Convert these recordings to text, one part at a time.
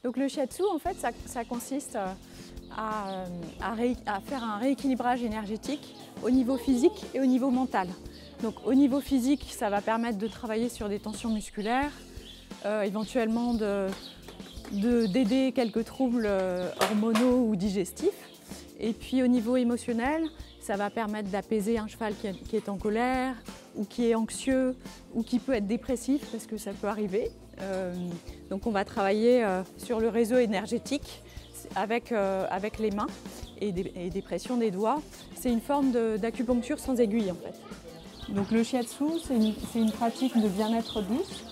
Donc le shiatsu, en fait, ça consiste à faire un rééquilibrage énergétique au niveau physique et au niveau mental. Donc au niveau physique, ça va permettre de travailler sur des tensions musculaires, éventuellement d'aider quelques troubles hormonaux ou digestifs. Et puis au niveau émotionnel, ça va permettre d'apaiser un cheval qui est en colère, ou qui est anxieux, ou qui peut être dépressif, parce que ça peut arriver. Donc on va travailler sur le réseau énergétique avec les mains et des pressions des doigts. C'est une forme d'acupuncture sans aiguille en fait. Donc le shiatsu, c'est une pratique de bien-être douce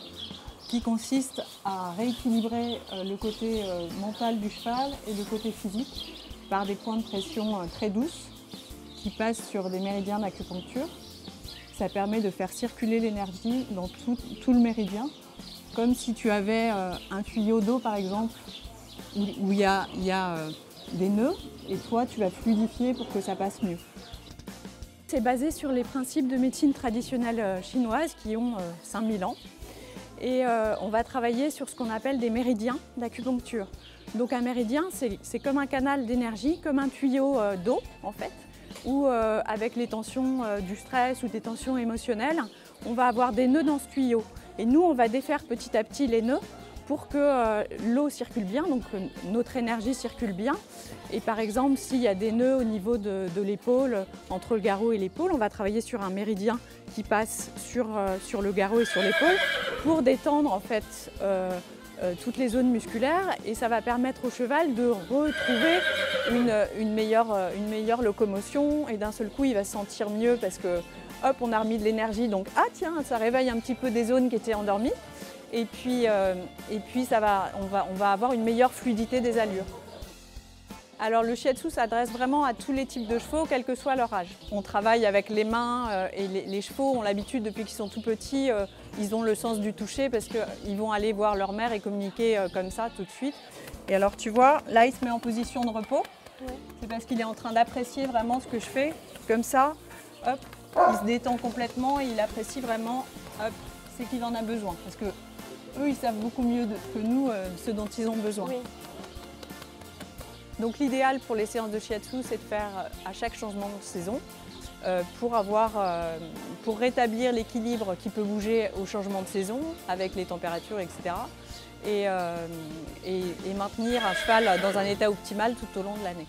qui consiste à rééquilibrer le côté mental du cheval et le côté physique par des points de pression très douces qui passent sur des méridiens d'acupuncture. Ça permet de faire circuler l'énergie dans tout le méridien, comme si tu avais un tuyau d'eau par exemple, où il y a des nœuds, et toi tu vas fluidifier pour que ça passe mieux. C'est basé sur les principes de médecine traditionnelle chinoise qui ont 5000 ans. Et on va travailler sur ce qu'on appelle des méridiens d'acupuncture. Donc un méridien, c'est comme un canal d'énergie, comme un tuyau d'eau en fait, où avec les tensions du stress ou des tensions émotionnelles, on va avoir des nœuds dans ce tuyau. Et nous, on va défaire petit à petit les nœuds pour que l'eau circule bien, donc notre énergie circule bien. Et par exemple, s'il y a des nœuds au niveau de l'épaule, entre le garrot et l'épaule, on va travailler sur un méridien qui passe sur le garrot et sur l'épaule pour détendre en fait toutes les zones musculaires, et ça va permettre au cheval de retrouver une meilleure locomotion, et d'un seul coup il va se sentir mieux parce que hop, on a remis de l'énergie, donc ah tiens, ça réveille un petit peu des zones qui étaient endormies, et puis on va avoir une meilleure fluidité des allures. Alors le shiatsu s'adresse vraiment à tous les types de chevaux, quel que soit leur âge. On travaille avec les mains et les chevaux ont l'habitude depuis qu'ils sont tout petits, ils ont le sens du toucher parce qu'ils vont aller voir leur mère et communiquer comme ça tout de suite. Et alors tu vois, là il se met en position de repos, c'est parce qu'il est en train d'apprécier vraiment ce que je fais, comme ça, hop, il se détend complètement et il apprécie vraiment, hop, c'est qu'il en a besoin. Parce que eux ils savent beaucoup mieux que nous ce dont ils ont besoin. Oui. Donc l'idéal pour les séances de shiatsu, c'est de faire à chaque changement de saison pour rétablir l'équilibre qui peut bouger au changement de saison avec les températures, etc. Et maintenir un cheval dans un état optimal tout au long de l'année.